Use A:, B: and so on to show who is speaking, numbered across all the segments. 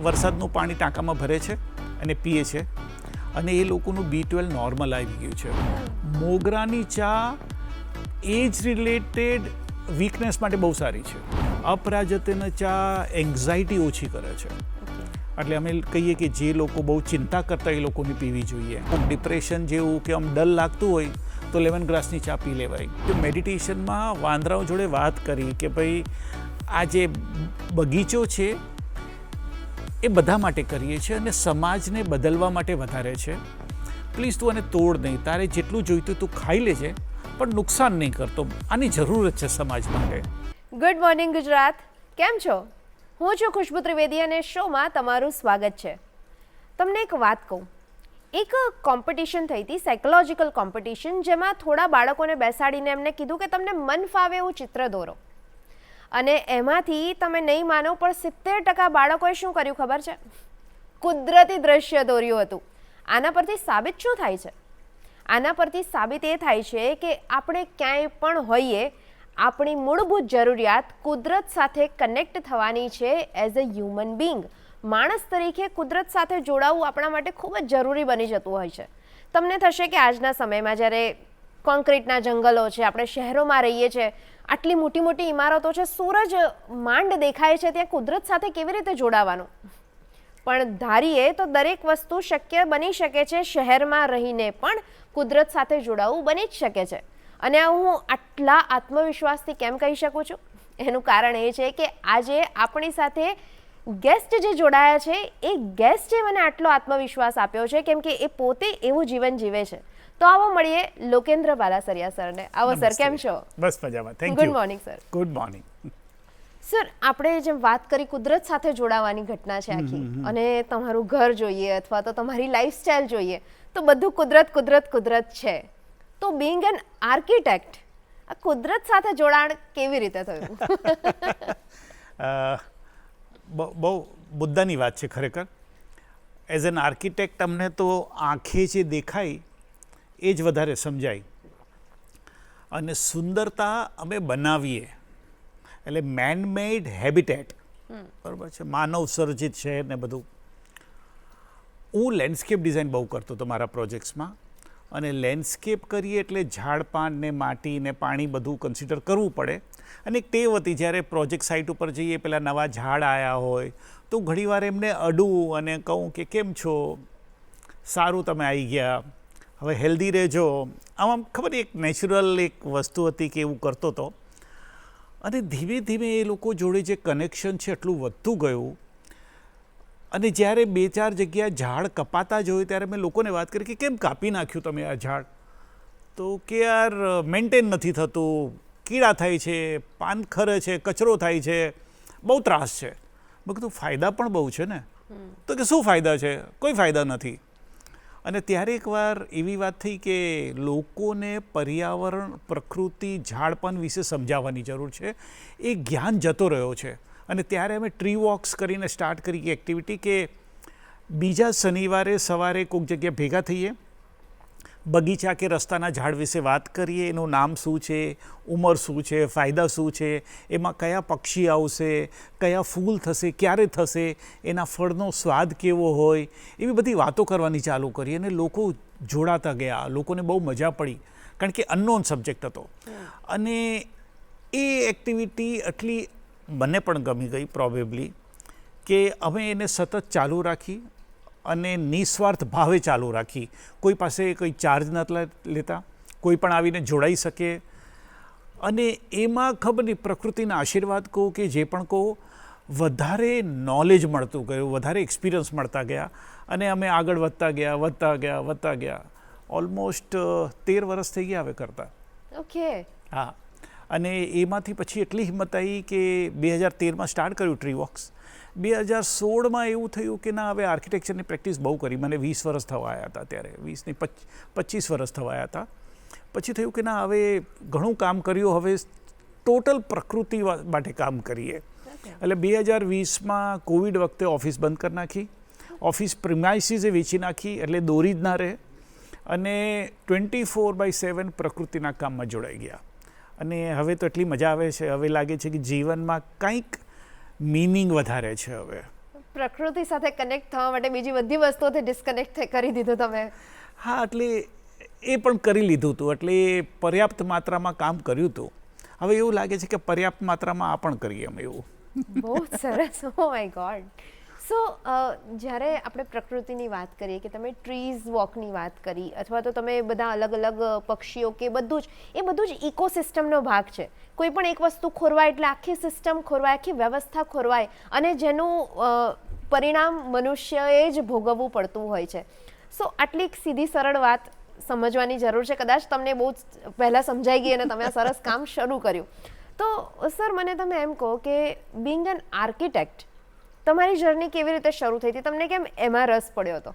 A: વરસાદનું પાણી ટાંકામાં ભરે છે અને પીએ છે અને એ લોકોનું B12 નોર્મલ આવી ગયું છે. મોગરાની ચા એજ રિલેટેડ વીકનેસ માટે બહુ સારી છે. અપરાજ્યતાની ચા એન્ઝાઇટી ઓછી કરે છે. એટલે અમે કહીએ કે જે લોકો બહુ ચિંતા કરતા એ લોકોને પીવી જોઈએ. ડિપ્રેશન જેવું કે આમ ડલ લાગતું હોય તો લેમન ગ્રાસની ચા પી લેવાય. તો મેડિટેશનમાં વાંદરાઓ જોડે વાત કરી કે ભાઈ આ જે બગીચો છે એ બધા માટે કરીએ છીએ અને સમાજને બદલવા માટે વધારે છે. પ્લીઝ તું આને તોડ નહીં, તારે જેટલું જોઈતું તું ખાઈ લેજે પણ નુકસાન નહીં કરતો. આની જરૂરત છે સમાજ માટે.
B: ગુડ મોર્નિંગ ગુજરાત, કેમ છો? હું છું ખુશ્બુ ત્રિવેદી અને શોમાં તમારું સ્વાગત છે. તમને એક વાત કહું, એક કોમ્પિટિશન થઈ હતી, સાયકોલોજીકલ કોમ્પિટિશન, જેમાં થોડા બાળકોને બેસાડીને એમને કીધું કે તમને મન ફાવે એવું ચિત્ર દોરો અને એમાંથી તમે નહીં માનો પણ 70% બાળકોએ શું કર્યું ખબર છે? કુદરતી દ્રશ્ય દોર્યું હતું. આના પરથી સાબિત શું થાય છે? આના પરથી સાબિત એ થાય છે કે આપણે ક્યાંય પણ હોઈએ, આપણી મૂળભૂત જરૂરિયાત કુદરત સાથે કનેક્ટ થવાની છે. એઝ અ હ્યુમન બીંગ, માણસ તરીકે કુદરત સાથે જોડાવું આપણા માટે ખૂબ જ જરૂરી બની જતું હોય છે. તમને થશે કે આજના સમયમાં જ્યારે કોન્ક્રીટના જંગલો છે, આપણે શહેરોમાં રહીએ છીએ, આટલી મોટી મોટી ઇમારતો છે, સૂરજ માંડ દેખાય છે, ત્યાં કુદરત સાથે કેવી રીતે જોડાવાનું? પણ ધારીએ તો દરેક વસ્તુ શક્ય બની શકે છે. શહેરમાં રહીને પણ કુદરત સાથે જોડાવું બની જ શકે છે. અને હું આટલા આત્મવિશ્વાસથી કેમ કહી શકું છું? એનું કારણ એ છે કે આજે આપણી સાથે ગેસ્ટ જે જોડાયા છે, એ ગેસ્ટે મને આટલો આત્મવિશ્વાસ આપ્યો છે કેમ કે એ પોતે એવું જીવન જીવે છે. તો આવો મળીએ લોકેન્દ્ર બાલાસરિયા સરને. આવો સર, કેમ છો?
A: બસ મજામાં, thank you.
B: Good morning sir.
A: Good morning
B: sir, આપણે જેમ વાત કરી કુદરત સાથે જોડાવાની ઘટના છે આખી, અને તમારું ઘર જોઈએ અથવા તો તમારી લાઈફસ્ટાઈલ જોઈએ તો બધું કુદરત કુદરત કુદરત છે. તો બિંગ એન આર્કિટેક્ટ, આ કુદરત સાથે જોડાણ કેવી રીતે થયું?
A: બહુ મુદ્દાની વાત છે ખરેખર. એઝ એન આર્કિટેક્ટ અમને તો આંખે જે દેખાય એ જ વધારે સમજાય અને સુંદરતા અમે બનાવીએ એટલે મેન મેડ હેબિટેટ, બરાબર છે, માનવ સર્જિત શહેર ને બધું. હું લેન્ડસ્કેપ ડિઝાઇન બહુ કરતો હતો મારા પ્રોજેક્ટ્સમાં, અને લેન્ડસ્કેપ કરીએ એટલે ઝાડ પાન ને માટી ને પાણી બધું કન્સિડર કરવું પડે. અને એક ટેવ હતી, જ્યારે પ્રોજેક્ટ સાઇટ ઉપર જઈએ, પેલા નવા ઝાડ આવ્યા હોય તો ઘણીવાર એમને અડું અને કહું કે કેમ છો, સારું તમે આવી ગયા, હવે હેલ્ધી રહેજો. આમ ખબર એક નેચરલ એક વસ્તુ હતી કે એવું કરતો હતો. અને ધીમે ધીમે એ લોકો જોડે જે કનેક્શન છે એટલું વધતું ગયું. અને જ્યારે 2-4 જગ્યાએ ઝાડ કપાતા જોયું ત્યારે મેં લોકોને વાત કરી કે કેમ કાપી નાખ્યું તમે આ ઝાડ? તો કે યાર મેન્ટેન નથી થતું, કીડા થાય છે, પાન ખરે છે, કચરો થાય છે, બહુ ત્રાસ છે. મેં કીધું ફાયદા પણ બહુ છે ને. તો કે શું ફાયદા છે? કોઈ ફાયદા નથી. અને ત્યારે એકવાર એવી વાત થઈ કે લોકોને પર્યાવરણ, પ્રકૃતિ, ઝાડપાન વિશે સમજાવવાની જરૂર છે. એ જ્ઞાન જતો રહ્યો છે. અને ત્યારે અમે ટ્રી વોક્સ કરીને સ્ટાર્ટ કરી એક્ટિવિટી કે બીજા શનિવારે સવારે કોઈક જગ્યાએ ભેગા થઈએ, બગીચા કે રસ્તાના ઝાડ વિશે વાત કરીએ, એનું નામ શું છે, ઉંમર શું છે, ફાયદા શું છે, એમાં કયા પક્ષી આવશે, કયા ફૂલ થશે, ક્યારે થશે, એના ફળનો સ્વાદ કેવો હોય, એવી બધી વાતો કરવાની ચાલુ કરી. અને લોકો જોડાતા ગયા, લોકોને બહુ મજા પડી કારણ કે અનનોન સબ્જેક્ટ હતો. અને એ એક્ટિવિટી એટલી મને પણ ગમી ગઈ પ્રોબેબલી કે અમે એને સતત ચાલુ રાખી અને નિસ્વાર્થ ભાવે ચાલુ રાખી. કોઈ પાસે કોઈ ચાર્જ નથી લેતા, કોઈ પણ આવીને જોડાઈ શકે. અને એમાં ખબર નહીં, પ્રકૃતિના આશીર્વાદ કહો કે જે પણ કહો, વધારે નોલેજ મળતું ગયું, વધારે એક્સપિરિયન્સ મળતા ગયા. અને અમે આગળ વધતા ગયા. ઓલમોસ્ટ 13 વર્ષ થઈ ગયા હવે કરતાં.
B: ઓકે.
A: હા. અને એમાંથી પછી એટલી હિંમત આવી કે 2013માં સ્ટાર્ટ કર્યું ટ્રી વોક્સ. 2016માં એવું થયું કે ના, હવે આર્કિટેક્ચરની પ્રેક્ટિસ બહુ કરી. મને 20 વર્ષ થવા આવ્યા હતા ત્યારે, 20 નહીં 25 વર્ષ થવા આવ્યા હતા. પછી થયું કે ના, હવે ઘણું કામ કર્યું, હવે ટોટલ પ્રકૃતિ માટે કામ કરીએ. એટલે 2020માં કોવિડ વખતે ઓફિસ બંધ કરી નાખી, ઓફિસ પ્રિમાઇસીસે વેચી નાખી એટલે દોરી જ ના રહે, અને 24/7 પ્રકૃતિના કામમાં જોડાઈ ગયા. અને હવે તો એટલી મજા આવે છે, હવે લાગે છે કે જીવનમાં કંઈક મિનિંગ વધારે છે. હવે
B: પ્રકૃતિ સાથે કનેક્ટ થવા માટે બીજી બધી વસ્તુઓથી ડિસ્કનેક્ટ કરી દીધું તમે.
A: હા, એટલે એ પણ કરી લીધું હતું, એટલે પર્યાપ્ત માત્રામાં કામ કર્યું હતું. હવે એવું લાગે છે કે પર્યાપ્ત માત્રામાં આ પણ કરીએ અમે એવું.
B: બહુ જ સરસ. Oh my God. સો જ્યારે આપણે પ્રકૃતિની વાત કરીએ કે તમે ટ્રીઝ વોકની વાત કરી અથવા તો તમે બધા અલગ અલગ પક્ષીઓ કે બધું જ ઇકોસિસ્ટમનો ભાગ છે. કોઈ પણ એક વસ્તુ ખોરવાય એટલે આખી સિસ્ટમ ખોરવાય, આખી વ્યવસ્થા ખોરવાય અને જેનું પરિણામ મનુષ્યએ જ ભોગવવું પડતું હોય છે. સો આટલી સીધી સરળ વાત સમજવાની જરૂર છે. કદાચ તમને બહુ જ પહેલાં સમજાઈ ગઈ અને તમે આ સરસ કામ શરૂ કર્યું. તો સર મને તમે એમ કહો કે બિંગ એન આર્કિટેક્ટ તમારી જર્ની કેવી રીતે શરૂ થઈ હતી? તમને કેમ એમાં રસ પડ્યો હતો?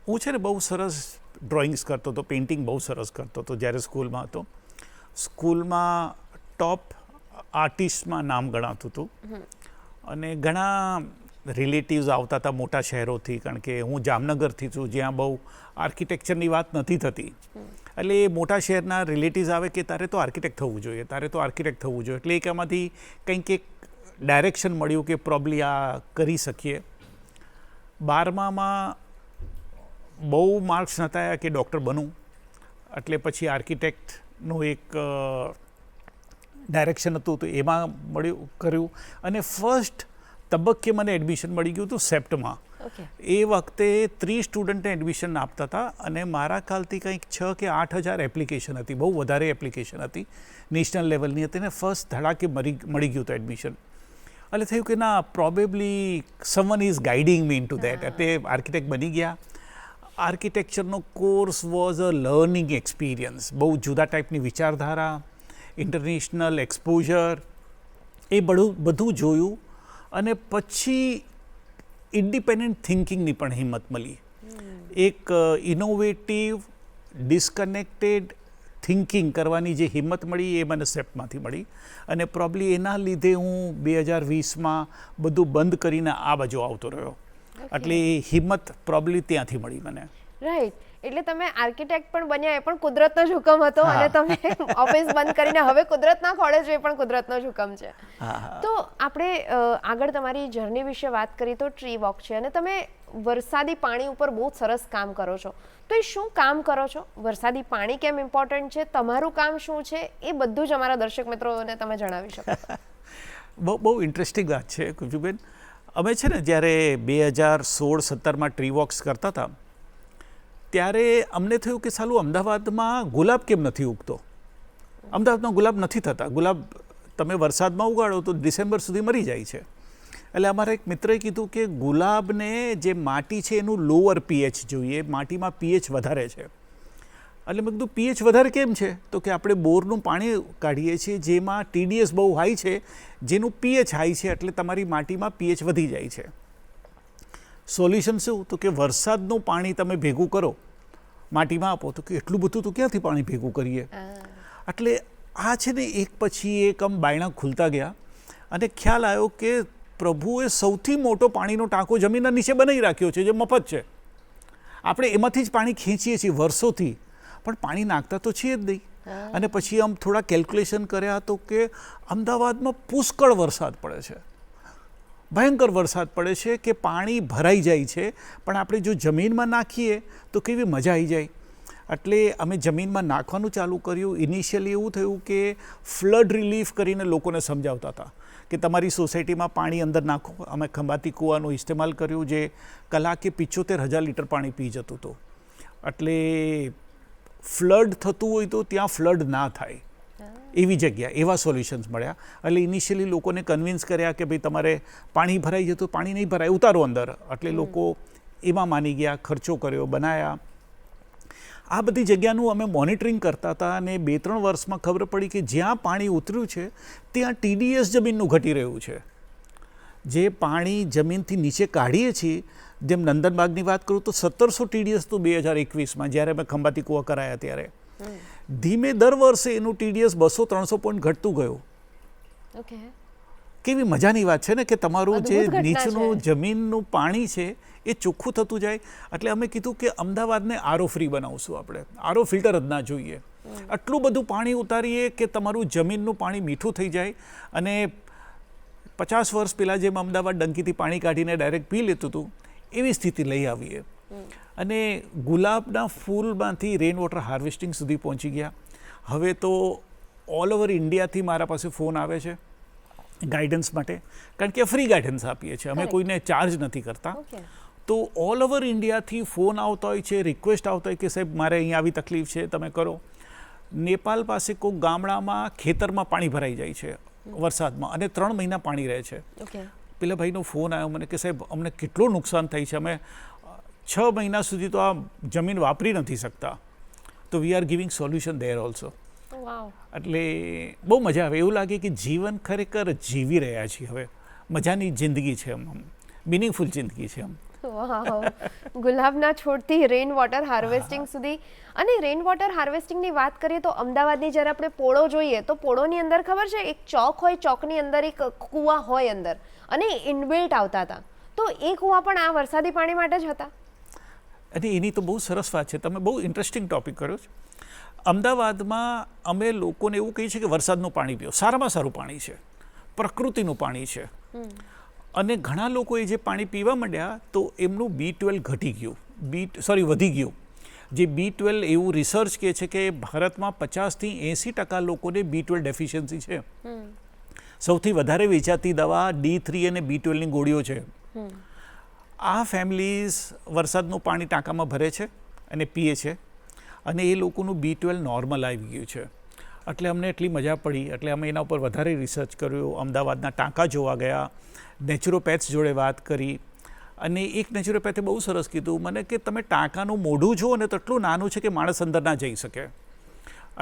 A: હું છે ને બહુ સરસ ડ્રોઈંગ્સ કરતો હતો, પેઇન્ટિંગ બહુ સરસ કરતો હતો જ્યારે સ્કૂલમાં હતો. સ્કૂલમાં ટોપ આર્ટિસ્ટમાં નામ ગણાતું હતું અને ઘણા રિલેટિવ્સ આવતા હતા મોટા શહેરોથી, કારણ કે હું જામનગરથી છું જ્યાં બહુ આર્કિટેક્ચરની વાત નથી થતી. એટલે એ મોટા શહેરના રિલેટિવ્સ આવે કે તારે તો આર્કિટેક્ટ થવું જોઈએ, તારે તો આર્કિટેક્ટ થવું જોઈએ. એટલે એક એમાંથી કંઈક એક ડાયરેક્શન મળ્યું કે પ્રોબ્લી આ કરી શકીએ. 12માં બહુ માર્ક્સ નહોતા આવ્યા કે ડૉક્ટર બનું, એટલે પછી આર્કિટેક્ટનું એક ડાયરેક્શન હતું તો એમાં કર્યું અને ફર્સ્ટ તબક્કે મને એડમિશન મળી ગયું હતું સેપ્ટમાં. એ વખતે 30 સ્ટુડન્ટને એડમિશન આપતા હતા અને મારા ખ્યાલથી કંઈક 6 કે 8 હજાર એપ્લિકેશન હતી, બહુ વધારે એપ્લિકેશન હતી, નેશનલ લેવલની હતી ને ફર્સ્ટ ધડાકે મળી ગયું હતું એડમિશન. એટલે થયું કે ના, probably someone is guiding me into that. એટલે આર્કિટેક્ટ બની ગયા. આર્કિટેક્ચરનો course was a learning experience. બહુ જુદા ટાઈપની વિચારધારા, ઇન્ટરનેશનલ એક્સપોઝર, એ બધું જોયું અને પછી ઇન્ડિપેન્ડન્ટ થિંકિંગની પણ હિંમત મળી. એક ઇનોવેટિવ ડિસ્કનેક્ટેડ થિંકિંગ કરવાની જે હિંમત મળી એ મને સેપ્ટમાંથી મળી અને પ્રોબ્લી એના લીધે હું 2020માં બધું બંધ કરીને આ બાજુ આવતો રહ્યો. એટલે એ હિંમત પ્રોબ્લી ત્યાંથી મળી મને.
B: રાઈટ. એટલે તમે આર્કિટેક્ટ પણ બન્યા એ પણ કુદરતનો જ હુકમ હતો અને તમે ઓફિસ બંધ કરીને હવે કુદરતના ખોળે છો એ પણ કુદરતનો જ હુકમ છે. તો આપણે આગળ તમારી જર્ની વિશે વાત કરી તો ટ્રી વોક છે અને તમે વરસાદી પાણી ઉપર બહુ સરસ કામ કરો છો. તો એ શું કામ કરો છો? વરસાદી પાણી કેમ ઇમ્પોર્ટન્ટ છે? તમારું કામ શું છે? એ બધું જ અમારા દર્શક મિત્રોને તમે જણાવી શકો.
A: બહુ ઇન્ટરેસ્ટિંગ વાત છે કુંજુબેન. અમે છે ને જ્યારે 2016-17માં ટ્રી વોક્સ કરતા હતા ત્યારે અમને થયું કે સાલું અમદાવાદમાં ગુલાબ કેમ નથી ઉગતો? અમદાવાદમાં ગુલાબ નથી થતા. ગુલાબ તમે વરસાદમાં ઉગાડો તો ડિસેમ્બર સુધી મરી જાય છે. એટલે અમારા એક મિત્રએ કીધું કે ગુલાબને જે માટી છે એનું લોઅર પીએચ જોઈએ, માટીમાં પીએચ વધારે છે. એટલે મેં કીધું પીએચ વધારે કેમ છે? તો કે આપણે બોરનું પાણી કાઢીએ છીએ જેમાં TDS બહુ હાઈ છે, જેનું પીએચ હાઈ છે, એટલે તમારી માટીમાં પીએચ વધી જાય છે. સોલ્યુશન શું? તો કે વરસાદનું પાણી તમે ભેગું કરો, માટીમાં આપો. તો કે એટલું બધું તો ક્યાંથી પાણી ભેગું કરીએ? એટલે આ છે ને એક પછી એક બાયણા ખુલતા ગયા અને ખ્યાલ આવ્યો કે પ્રભુએ સૌથી મોટો પાણીનો ટાંકો જમીનના નીચે બનાવી રાખ્યો છે જે મફત છે. આપણે એમાંથી જ પાણી ખેંચીએ છીએ વર્ષોથી, પણ પાણી નાખતા તો છીએ જ નહીં. અને પછી થોડા કેલ્ક્યુલેશન કર્યા તો કે અમદાવાદમાં પુષ્કળ વરસાદ પડે છે, ભયંકર વરસાદ પડે છે કે પાણી ભરાઈ જાય છે, પણ આપણે જો જમીનમાં નાખીએ તો કેવી મજા આવી જાય. એટલે અમે જમીનમાં નાખવાનું ચાલુ કર્યું. ઇનિશિયલી એવું થયું કે ફ્લડ રિલીફ કરીને લોકોને સમજાવતા હતા કે તમારી સોસાયટીમાં પાણી અંદર નાખો. અમે ખંભાતી કૂવાનું ઇસ્તેમાલ કર્યું જે કલાકે 75,000 લીટર પાણી પી જતું હતું. એટલે ફ્લડ થતું હોય તો ત્યાં ફ્લડ ના થાય એવી જગ્યા, એવા સોલ્યુશન્સ મળ્યા. એટલે ઇનિશિયલી લોકોને કન્વિન્સ કર્યા કે ભાઈ તમારે પાણી ભરાઈ જતું, પાણી નહીં ભરાય, ઉતારો અંદર. એટલે લોકો એમાં માની ગયા, ખર્ચો કર્યો, બનાવ્યા. આ બધી જગ્યાનું અમે મોનિટરિંગ કરતા હતા અને 2-3 વર્ષમાં ખબર પડી કે જ્યાં પાણી ઉતર્યું છે ત્યાં TDS જમીનનું ઘટી રહ્યું છે. જે પાણી જમીનથી નીચે કાઢીએ છીએ, જેમ નંદનબાગની વાત કરું તો 1700 TDS તો 2021માં જ્યારે અમે ખંભાતી કૂવા કરાયા ત્યારે ધીમે દર વર્ષે એનું TDS 200-300 પોઈન્ટ ઘટતું ગયું. કેવી મજાની વાત છે ને કે તમારું જે નીચનું જમીનનું પાણી છે એ ચોખ્ખું થતું જાય. એટલે અમે કીધું કે અમદાવાદને RO ફ્રી બનાવશું આપણે, RO ફિલ્ટર જ ના જોઈએ. આટલું બધું પાણી ઉતારીએ કે તમારું જમીનનું પાણી મીઠું થઈ જાય અને 50 વર્ષ પહેલાં જેમ અમદાવાદ ડંકીથી પાણી કાઢીને ડાયરેક્ટ પી લેતું હતું એવી સ્થિતિ લઈ આવીએ. અને ગુલાબના ફૂલમાંથી રેઇન વોટર હાર્વેસ્ટિંગ સુધી પહોંચી ગયા. હવે તો ઓલ ઓવર ઇન્ડિયાથી મારા પાસે ફોન આવે છે ગાઈડન્સ માટે, કારણ કે ફ્રી ગાઈડન્સ આપીએ છીએ અમે, કોઈને ચાર્જ નથી કરતા. તો ઓલ ઓવર ઇન્ડિયાથી ફોન આવતા હોય છે, રિક્વેસ્ટ આવતા હોય કે સાહેબ મારે અહીંયા આવી તકલીફ છે, તમે કરો. નેપાલ પાસે કોઈક ગામડામાં ખેતરમાં પાણી ભરાઈ જાય છે વરસાદમાં અને 3 મહિના પાણી રહે છે. પેલા ભાઈનો ફોન આવ્યો મને કે સાહેબ અમને કેટલું નુકસાન થાય છે, અમે 6 મહિના સુધી તો આ જમીન વાપરી નથી શકતા. તો we are giving solution there also. એટલે બહુ મજા આવે, એવું લાગે કે જીવન ખરેખર જીવી રહ્યા છીએ હવે. મજાની જિંદગી છે, મિનિંગફુલ જિંદગી છે.
B: ગુલાબના છોડથી રેઇન વોટર હાર્વેસ્ટિંગ સુધી. અને રેઇન વોટર હાર્વેસ્ટિંગની વાત કરીએ તો અમદાવાદની જ્યારે આપણે પોળો જોઈએ તો પોળોની અંદર ખબર છે એક ચોક હોય, ચોકની અંદર એક કૂવા હોય અંદર, અને ઇનબિલ્ટ આવતા હતા. તો એ કૂવા પણ આ વરસાદી પાણી માટે જ હતા.
A: અને એની તો બહુ સરસ વાત છે, તમે બહુ ઇન્ટરેસ્ટિંગ ટોપિક કર્યો છે. અમદાવાદમાં અમે લોકોને એવું કહીએ છીએ કે વરસાદનું પાણી પીઓ, સારામાં સારું પાણી છે, પ્રકૃતિનું પાણી છે. અને ઘણા લોકોએ જે પાણી પીવા માંડ્યા તો એમનું B12 ઘટી ગયું, વધી ગયું. જે B12 એવું રિસર્ચ કહે છે કે ભારતમાં 50% થી 80% લોકોને B12 ડેફિશિયન્સી છે. સૌથી વધારે વેચાતી દવા D3 અને B12ની ગોળીઓ છે. આ ફેમિલીઝ વરસાદનું પાણી ટાંકામાં ભરે છે અને પીએ છે, અને એ લોકોનું B12 નોર્મલ આવી ગયું છે. એટલે અમને એટલી મજા પડી, એટલે અમે એના ઉપર વધારે રિસર્ચ કર્યું. અમદાવાદના ટાંકા જોવા ગયા, નેચરોપેથ્સ જોડે વાત કરી, અને એક નેચરોપેથે બહુ સરસ કીધું મને કે તમે ટાંકાનું મોઢું જુઓ ને તો એટલું નાનું છે કે માણસ અંદર ના જઈ શકે.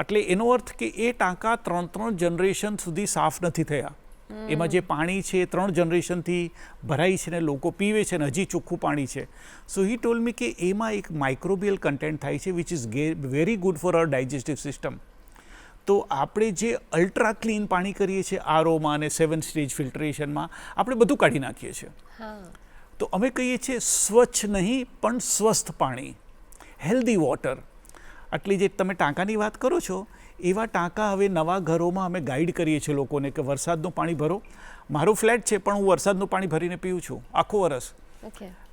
A: એટલે એનો અર્થ કે એ ટાંકા 3 જનરેશન સુધી સાફ નથી થયા. એમાં જે પાણી છે 3 જનરેશનથી ભરાઈ છે ને લોકો પીવે છે ને હજી ચોખ્ખું પાણી છે. સો હી ટોલ્ડ મી કે એમાં એક માઇક્રોબિયલ કન્ટેન્ટ થાય છે which is very good for our digestive system. તો આપણે જે અલ્ટ્રા ક્લીન પાણી કરીએ છીએ આરઓમાં અને 7 સ્ટેજ ફિલ્ટરેશનમાં આપણે બધું કાઢી નાખીએ છીએ. તો અમે કહીએ છીએ સ્વચ્છ નહીં પણ સ્વસ્થ પાણી, હેલ્ધી વોટર. એટલે જે તમે ટાંકાની વાત કરો છો એવા ટાંકા હવે નવા ઘરોમાં અમે ગાઈડ કરીએ છીએ લોકોને કે વરસાદનું પાણી ભરો. મારો ફ્લેટ છે પણ હું વરસાદનું પાણી ભરીને પીઉં છું આખું વરસ.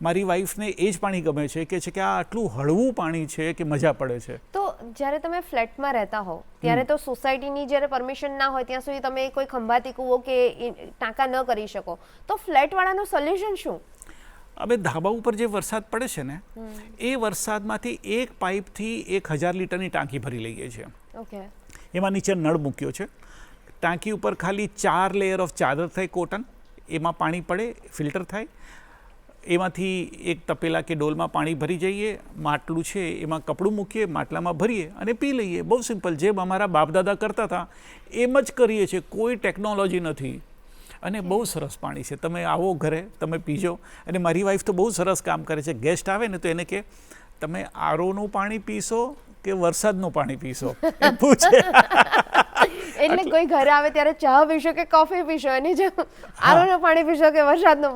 A: મારી વાઈફને એ જ પાણી ગમે છે, કે છે કે આ આટલું હળવું પાણી છે કે મજા પડે છે.
B: તો જ્યારે તમે ફ્લેટમાં રહેતા હો ત્યારે તો સોસાયટીની જ્યારે પરમિશન ના હોય ત્યાં સુધી તમે કોઈ ખંભાતી કૂવો કે ટાંકા ન કરી શકો, તો ફ્લેટવાળાનું સોલ્યુશન શું?
A: હવે ધાબા ઉપર જે વરસાદ પડે છે ને એ વરસાદમાંથી એક પાઇપથી 1000 લીટરની ટાંકી ભરી લઈએ છીએ. એમાં નીચે નળ મૂક્યો છે, ટાંકી ઉપર ખાલી 4 લેયર ઓફ ચાદર થાય કોટન, એમાં પાણી પડે, ફિલ્ટર થાય. એમાંથી એક તપેલા કે ડોલમાં પાણી ભરી જઈએ, માટલું છે એમાં કપડું મૂકીએ, માટલામાં ભરીએ અને પી લઈએ. બહુ સિમ્પલ, જેમ અમારા બાપદાદા કરતા હતા એમ જ કરીએ છીએ, કોઈ ટેકનોલોજી નથી. અને બહુ સરસ પાણી છે. તમે આવો ઘરે, તમે પીજો. અને મારી વાઈફ તો બહુ સરસ કામ કરે છે, ગેસ્ટ આવે ને તો એને કે તમે આરઓનું પાણી પીશો કે વરસાદનું પાણી પીશો એ પૂછે.
B: એટલે કોઈ ઘરે આવે ત્યારે ચા પીશો કે કોફી પીશો, એની જે આરઓનું પાણી પીશો કે વરસાદનું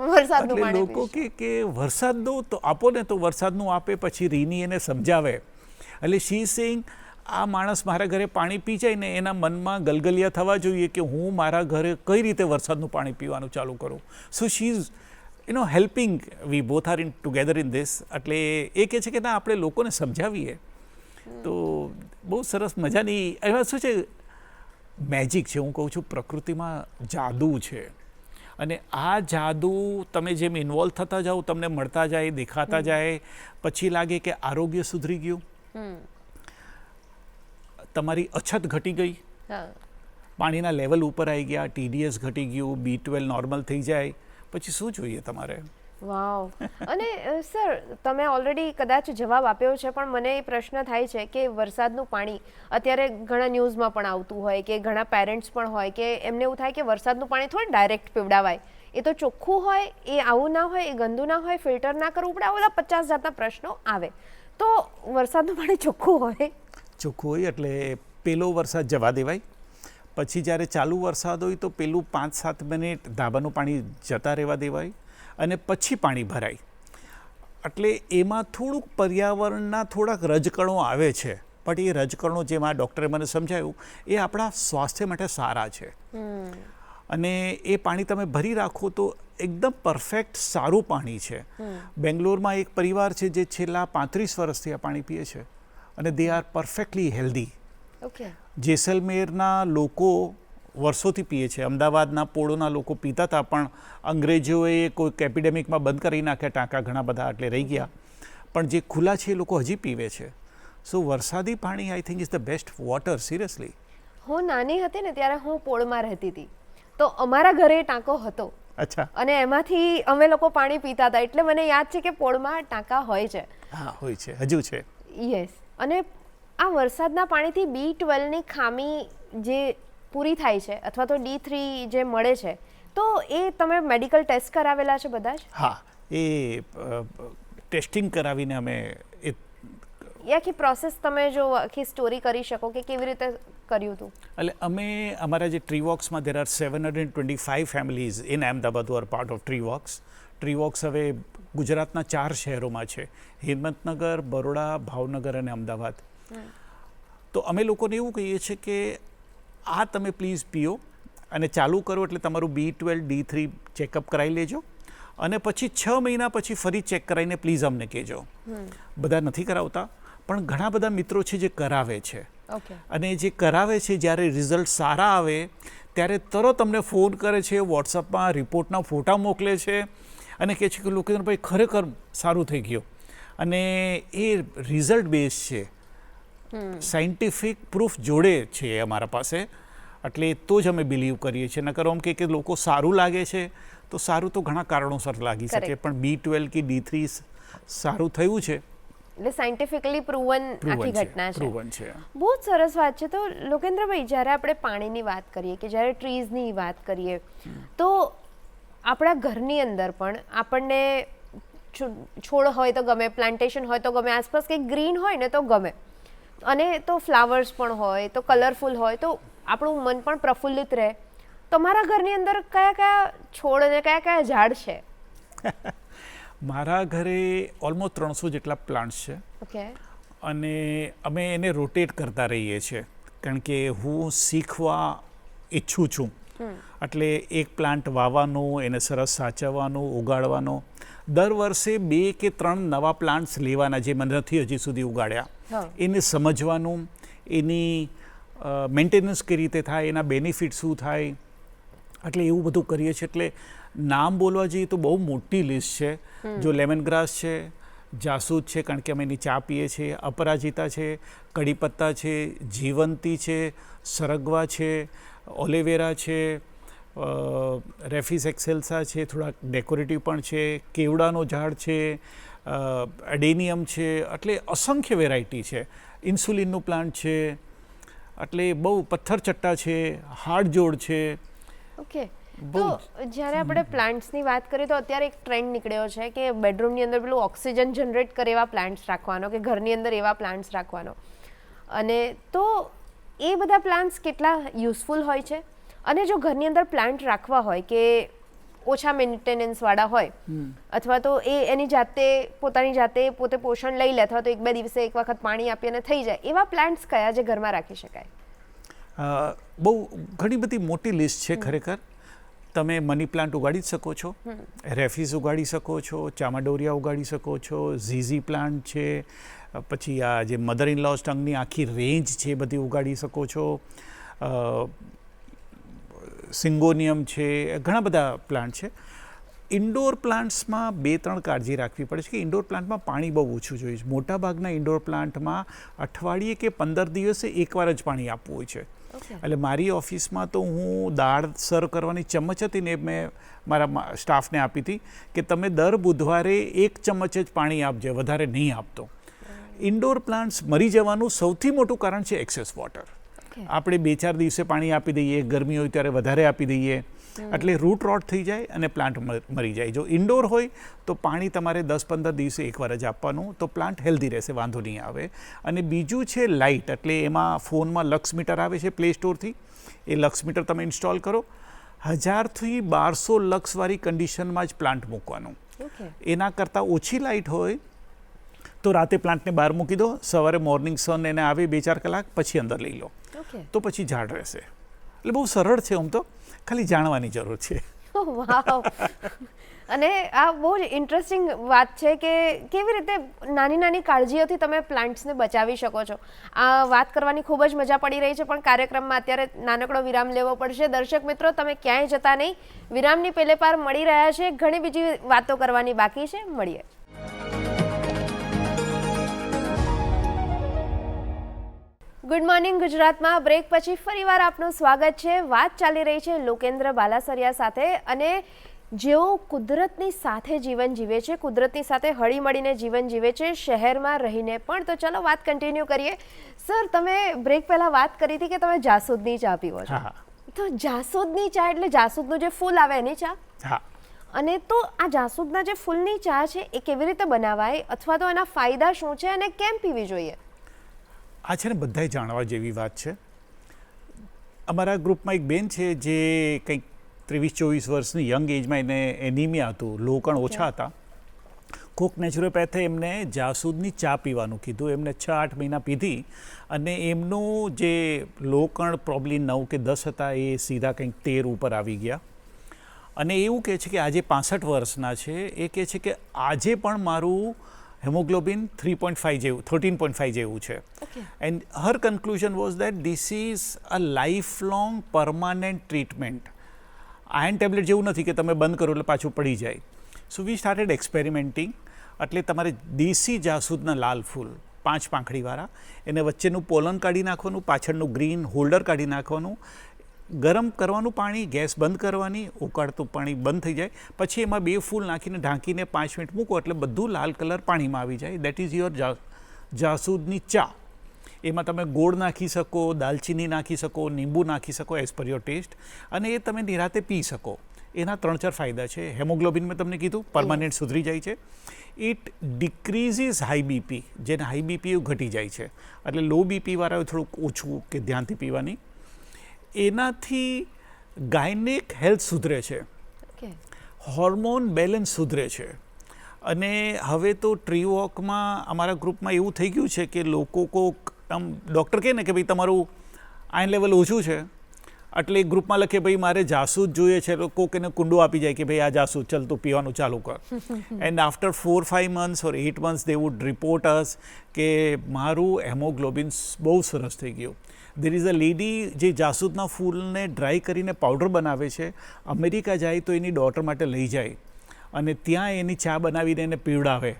B: પાણી?
A: લોકો કે વરસાદનું તો આપો ને, તો વરસાદનું આપે, પછી રીની એને સમજાવે. એટલે શી સેઇંગ આ માણસ મારા ઘરે પાણી પી જાય ને એના મનમાં ગલગલિયા થવા જોઈએ કે હું મારા ઘરે કઈ રીતે વરસાદનું પાણી પીવાનું ચાલુ કરું. So she is helping, we both are in together in this. એટલે એ કહે છે કે ના આપણે લોકોને સમજાવીએ. તો બહુ સરસ મજાની એમાં શું છે, મેજિક છે. હું કહું છું પ્રકૃતિમાં જાદુ છે, અને આ જાદુ તમે જેમ ઇન્વોલ્વ થતા જાઓ તમને મળતા જાય, દેખાતા જાય, પછી લાગે કે આરોગ્ય સુધરી ગયું, તમારી અછત ઘટી ગઈ, પાણીના લેવલ ઉપર આવી ગયા, TDS ઘટી ગયું, B12 નોર્મલ થઈ જાય, પછી શું જોઈએ તમારે?
B: વાવ. અને સર તમે ઓલરેડી કદાચ જવાબ આપ્યો છે, પણ મને એ પ્રશ્ન થાય છે કે વરસાદનું પાણી અત્યારે ઘણા ન્યૂઝમાં પણ આવતું હોય કે ઘણા પેરેન્ટ્સ પણ હોય કે એમને એવું થાય કે વરસાદનું પાણી થોડું ડાયરેક્ટ પીવડાવાય, એ તો ચોખ્ખું હોય, એ આવું ના હોય, એ ગંદુ ના હોય, ફિલ્ટર ના કરવું પડે, આ બધા 50 જાતના પ્રશ્નો આવે. તો વરસાદનું પાણી ચોખ્ખું હોય?
A: ચોખ્ખું હોય એટલે પેલો વરસાદ જવા દેવાય. પછી જ્યારે ચાલુ વરસાદ હોય તો પેલું 5-7 મિનિટ ધાબાનું પાણી જતા રહેવા દેવાય, અને પછી પાણી ભરાય. એટલે એમાં થોડુંક પર્યાવરણના થોડાક રજકણો આવે છે, પણ એ રજકણો જેમાં ડૉક્ટરે મને સમજાવ્યું એ આપણા સ્વાસ્થ્ય માટે સારા છે. અને એ પાણી તમે ભરી રાખો તો એકદમ પરફેક્ટ સારું પાણી છે. બેંગ્લોરમાં એક પરિવાર છે જે છેલ્લા 35 વર્ષથી આ પાણી પીએ છે અને they are perfectly healthy.
B: Okay.
A: જેસલમેરના લોકો વર્ષોથી પીએ છે. અમદાવાદના પોળોના લોકો પીતા હતા, પણ અંગ્રેજોએ કોઈક એપિડેમિકમાં બંધ કરી નાખ્યા ટાંકા ઘણા બધા, એટલે રહી ગયા. પણ જે ખુલ્લા છે એ લોકો હજી પીવે છે. સો વરસાદી પાણી I think is the best water, seriously.
B: હું નાની હતી ને ત્યારે હું પોળમાં રહેતી હતી, તો અમારા ઘરે ટાંકો હતો.
A: અચ્છા.
B: અને એમાંથી અમે લોકો પાણી પીતા હતા, એટલે મને યાદ છે કે પોળમાં ટાંકા હોય છે.
A: હા, હોય છે, હજુ છે.
B: યસ. અને આ વરસાદના પાણીથી B12ની ખામી જે પૂરી થાય છે, અથવા તો D3 જે મળે છે, તો એ તમે મેડિકલ ટેસ્ટ કરાવેલા છે બધા જ?
A: હા, એ ટેસ્ટિંગ કરાવીને અમે એ
B: આખી પ્રોસેસ તમે જો આખી સ્ટોરી કરી શકો કે કેવી રીતે કર્યું હતું?
A: એટલે અમે અમારા જે ટ્રીવોક્સમાં there are 725 families in Ahmedabad who are part of ટ્રીવોક્સ. ટ્રીવોક્સ હવે ગુજરાતના 4 શહેરોમાં છે: હિંમતનગર, બરોડા, ભાવનગર અને અમદાવાદ. તો અમે લોકોને એવું કહીએ છીએ કે આ તમે પ્લીઝ પીઓ અને ચાલુ કરો એટલે તમારું B12, D3 ચેકઅપ કરાવી લેજો, અને પછી 6 મહિના પછી ફરી ચેક કરાવીને પ્લીઝ અમને કહેજો. બધા નથી કરાવતા, પણ ઘણા બધા મિત્રો છે જે કરાવે છે. અને જે કરાવે છે, જ્યારે રિઝલ્ટ સારા આવે ત્યારે તરત અમને ફોન કરે છે, વોટ્સઅપમાં રિપોર્ટના ફોટા મોકલે છે અને કહે છે કે લોકેશનભાઈ ખરેખર સારું થઈ ગયું. અને એ રિઝલ્ટ બેઝ છે, સાયન્ટિફિક પ્રૂફ જોડે છે અમારા પાસે, એટલે તો જ અમે બિલીવ કરીએ છીએ. નકર આમ કે લોકો સારું લાગે છે તો સારું તો ઘણા કારણોસર લાગી શકે, પણ B12 કે D3 સારું થયું છે
B: એટલે સાયન્ટિફિકલી પ્રૂવન આખી ઘટના છે.
A: પ્રૂવન છે.
B: બહુ જ સરસ વાત છે. તો લોકેન્દ્રભાઈ, જ્યારે આપણે પાણીની વાત કરીએ કે જ્યારે ટ્રીઝની વાત કરીએ, તો આપણા ઘરની અંદર પણ આપણને છોડ હોય તો ગમે, પ્લાન્ટેશન હોય તો ગમે, આસપાસ કંઈક ગ્રીન હોય ને તો ગમે, અને તો ફ્લાવર્સ પણ હોય તો કલરફુલ હોય તો આપણું મન પણ પ્રફુલ્લિત રહે. તમારા ઘરની અંદર કયા કયા છોડ અને કયા કયા ઝાડ છે?
A: મારા ઘરે ઓલમોસ્ટ 300 જેટલા પ્લાન્ટ્સ છે.
B: ઓકે.
A: અને અમે એને રોટેટ કરતા રહીએ છીએ, કારણ કે હું શીખવા ઈચ્છું છું. એટલે એક પ્લાન્ટ વાવવાનો, એને સરસ સાચવવાનો, ઉગાડવાનો, દર વર્ષે 2 કે 3 નવા પ્લાન્ટ્સ લેવાના જે મને નથી હજી સુધી ઉગાડ્યા, એને સમજવાનું, એની મેન્ટેનન્સ કઈ રીતે થાય, એના બેનિફિટ શું થાય, એટલે એવું બધું કરીએ છીએ. એટલે નામ બોલવા જઈએ તો બહુ મોટી લિસ્ટ છે. જો લેમન ગ્રાસ છે, જાસૂદ છે, કારણ કે અમે એની ચા પીએ છીએ, અપરાજિતા છે, કડીપત્તા છે, જીવંતી છે, સરગવા છે, ઓલેવેરા છે, રેફિસ એક્સેલ્સા છે, થોડાક ડેકોરેટિવ પણ છે, કેવડાનો ઝાડ છે, એડેનિયમ છે, એટલે અસંખ્ય વેરાયટી છે. ઇન્સ્યુલિનનું પ્લાન્ટ છે, એટલે બહુ પથ્થરચટ્ટા છે, હાડજોડ છે.
B: ઓકે. તો જ્યારે આપણે પ્લાન્ટ્સની વાત કરીએ તો અત્યારે એક ટ્રેન્ડ નીકળ્યો છે કે બેડરૂમની અંદર પેલું ઓક્સિજન જનરેટ કરે એવા પ્લાન્ટ્સ રાખવાનો, કે ઘરની અંદર એવા પ્લાન્ટ્સ રાખવાનો. અને તો એ બધા પ્લાન્ટ્સ કેટલા યુઝફુલ હોય છે? અને જો ઘરની અંદર પ્લાન્ટ રાખવા હોય કે ઓછા મેન્ટેનન્સવાળા હોય, અથવા તો એ એની જાતે પોતાની જાતે પોતે પોષણ લઈ લે, અથવા તો 1-2 દિવસે એક વખત પાણી આપી અને થઈ જાય, એવા પ્લાન્ટ્સ કયા જે ઘરમાં રાખી શકાય?
A: બહુ ઘણી બધી મોટી લિસ્ટ છે ખરેખર. તમે મની પ્લાન્ટ ઉગાડી જ શકો છો, રેફિસ ઉગાડી શકો છો, ચામાડોરિયા ઉગાડી શકો છો, ઝીઝી પ્લાન્ટ છે, પછી આ જે મધર ઇન લોઝ ટંગની આખી રેન્જ છે એ બધી ઉગાડી શકો છો, સિંગોનિયમ છે, ઘણા બધા પ્લાન્ટ છે. ઇન્ડોર પ્લાન્ટ્સમાં 2-3 કાળજી રાખવી પડે છે કે ઇન્ડોર પ્લાન્ટમાં પાણી બહુ ઓછું જોઈએ છે. મોટાભાગના ઇન્ડોર પ્લાન્ટમાં અઠવાડિયે કે 15 દિવસે એકવાર જ પાણી આપવું હોય છે. એટલે મારી ઓફિસમાં તો હું દાળ સર્વ કરવાની ચમચ હતી ને, મેં મારા સ્ટાફને આપી હતી કે તમે દર બુધવારે 1 ચમચ જ પાણી આપજો, વધારે નહીં આપતો. ઇન્ડોર પ્લાન્ટ્સ મરી જવાનું સૌથી મોટું કારણ છે એક્સેસ વોટર. આપણે 2-4 દિવસે પાણી આપી દઈએ, ગરમી હોય ત્યારે વધારે આપી દઈએ, એટલે રૂટ રોટ થઈ જાય અને પ્લાન્ટ મરી જાય. જો ઇન્ડોર હોય તો પાણી તમારે 10-15 દિવસે એકવાર જ આપવાનું, તો પ્લાન્ટ હેલ્ધી રહેશે, વાંધો નહીં આવે. અને બીજું છે લાઇટ, એટલે એમાં ફોનમાં લક્સ મીટર આવે છે પ્લે સ્ટોરથી, એ લક્સ મીટર તમે ઇન્સ્ટોલ કરો. 1000થી 1200 લક્સવાળી કન્ડિશનમાં જ પ્લાન્ટ મૂકવાનું. એના કરતાં ઓછી લાઇટ હોય તો રાતે પ્લાન્ટને બહાર મૂકી દો, સવારે મોર્નિંગ સન એને આવે 2-4 કલાક પછી અંદર લઈ લો, તો પછી ઝાડ રહેશે. એટલે બહુ સરળ છે આમ તો, ખાલી જાણવાની જરૂર છે.
B: વાવ. અને આ બહુ જ ઇન્ટરેસ્ટિંગ વાત છે કે કેવી રીતે નાની નાની કાળજીઓથી તમે પ્લાન્ટ્સને બચાવી શકો છો. આ વાત કરવાની ખૂબ જ મજા પડી રહી છે, પણ કાર્યક્રમમાં અત્યારે નાનકડો વિરામ લેવો પડશે. દર્શક મિત્રો, તમે ક્યાંય જતા નહીં. વિરામની પેલે પાર મળી રહ્યા છે, ઘણી બીજી વાતો કરવાની બાકી છે. મળીએ. ગુડ મોર્નિંગ ગુજરાતમાં બ્રેક પછી ફરીવાર આપનું સ્વાગત છે. વાત ચાલી રહી છે લોકેન્દ્ર બાલાસરિયા સાથે, અને જેઓ કુદરતની સાથે જીવન જીવે છે, કુદરતની સાથે હળીમળીને જીવન જીવે છે, શહેરમાં રહીને પણ. તો ચલો વાત કન્ટિન્યુ કરીએ. સર, તમે બ્રેક પહેલાં વાત કરી હતી કે તમે જાસૂદની ચા પીવો છો. તો જાસૂદની ચા એટલે જાસૂદનું જે ફૂલ આવે એની ચા?
A: હા.
B: અને તો આ જાસૂદના જે ફૂલની ચા છે એ કેવી રીતે બનાવાય, અથવા તો એના ફાયદા શું છે અને કેમ પીવી જોઈએ?
A: આ છે ને બધાય જાણવા જેવી વાત છે. અમારા ગ્રુપમાં એક બેન છે જે કંઈક 23-24 વર્ષની યંગ એજમાં એને એનિમિયા હતું, લોહકણ ઓછા હતા. કોક નેચરોપેથે એમને જાસૂદની ચા પીવાનું કીધું. એમને 6-8 મહિના પીધી અને એમનું જે લોહકણ પ્રોબ્લી 9 કે 10 હતા એ સીધા કંઈક 13 ઉપર આવી ગયા. અને એવું કહે છે કે આજે 65 વર્ષના છે. એ કહે છે કે આજે પણ મારું હેમોગ્લોબિન 3.5 જેવું 13.5 જેવું છે. And her conclusion was that this is a life long permanent treatment. Iron tablet જેવું નથી કે તમે બંધ કરો એટલે પાછું પડી જાય. સો વી સ્ટાર્ટેડ એક્સપેરિમેન્ટિંગ. એટલે તમારે દેશી જાસૂદના લાલ ફૂલ 5 પાંખડીવાળા, એને વચ્ચેનું પોલન કાઢી નાખવાનું, પાછળનું ગ્રીન હોલ્ડર કાઢી નાખવાનું, ગરમ કરવાનું પાણી, ગેસ બંધ કરવાની, ઉકાળતું પાણી બંધ થઈ જાય, પછી એમાં 2 ફૂલ નાખીને ઢાંકીને 5 મિનિટ મૂકો એટલે બધું લાલ કલર પાણીમાં આવી જાય. દેટ ઇઝ યોર જાસૂદની ચા. એમાં તમે ગોળ નાખી શકો, દાલચીની નાખી શકો, લીંબુ નાખી શકો એઝ પર યોર ટેસ્ટ, અને એ તમે નિરાતે પી શકો. એના 3-4 ફાયદા છે. હેમોગ્લોબિન મેં તમને કીધું પરમાનન્ટ સુધરી જાય છે. It decreases high BP. જેને હાઈ બીપી એવું ઘટી જાય છે, એટલે લો બીપીવાળા થોડુંક ઓછું કે ધ્યાનથી પીવાની. એનાથી ગાયનેક હેલ્થ સુધરે છે, હોર્મોન બેલેન્સ સુધરે છે. અને હવે તો ટ્રી વોકમાં અમારા ગ્રુપમાં એવું થઈ ગયું છે કે લોકો કોક આમ ડૉક્ટર કહે ને કે ભાઈ તમારું આયર્ન લેવલ ઓછું છે, એટલે ગ્રુપમાં લખે ભાઈ મારે જાસૂદ જોઈએ છે, તો કોક એને કુંડો આપી જાય કે ભાઈ આ જાસૂદ ચાલ તું પીવાનું ચાલુ કર. And after 4-5 months or 8 months they would report us કે મારું હેમોગ્લોબિન બહુ સરસ થઈ ગયું. દેર ઇઝ અ લેડી જે જાસૂદના ફૂલને ડ્રાય કરીને પાવડર બનાવે છે. અમેરિકા જાય તો એની ડોટર માટે લઈ જાય અને ત્યાં એની ચા બનાવીને એને પીવડાવે